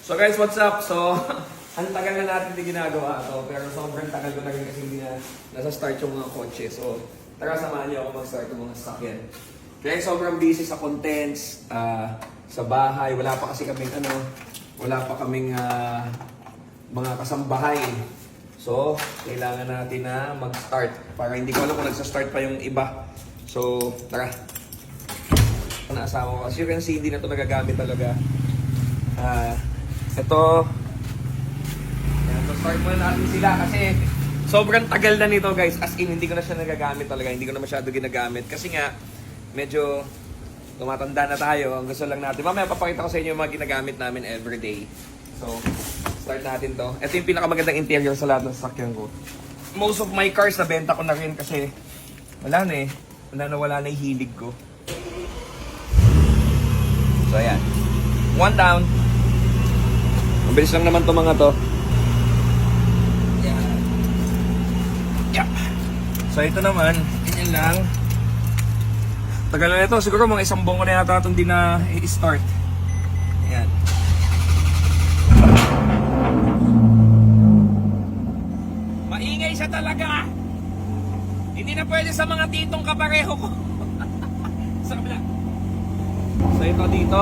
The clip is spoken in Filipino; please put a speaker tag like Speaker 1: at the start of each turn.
Speaker 1: So guys, what's up? So, ang tagal na natin din ginagawa to, pero sobrang tagal ko na rin kasi hindi na nasa-start yung mga kotse. So, tara samahan niyo ako mag-start yung mga sasakyan. Kaya sobrang busy sa contents, sa bahay. Wala pa kasi kaming mga kasambahay. So, kailangan natin na mag-start. Para hindi ko alam kung nagsa-start pa yung iba. So, tara. Naasawa ko. As you can see, hindi na ito nagagamit talaga. Ito. Yan, so start muna natin sila kasi sobrang tagal na nito guys. As in, hindi ko na siya nagagamit talaga. Hindi ko na masyado ginagamit. Kasi nga, medyo tumatanda na tayo. Ang gusto lang natin. Mamaya papakita ko sa inyo yung mga ginagamit namin everyday. So, start natin to. Ito yung pinakamagandang interior sa lahat ng sasakyan ko. Most of my cars nabenta ko na rin kasi wala na eh. Wala na yung hilig ko. So, ayan. One down. Mabilis lang naman to mga to. Ayan. Yeah. So, ito naman. Ganyan lang. Tagal na ito. Siguro mga isang buwan ko na yata itong di na i-start. Ayan. Maingay siya talaga. Hindi na pwede sa mga titong kapareho ko. Sa kabila. So ito dito.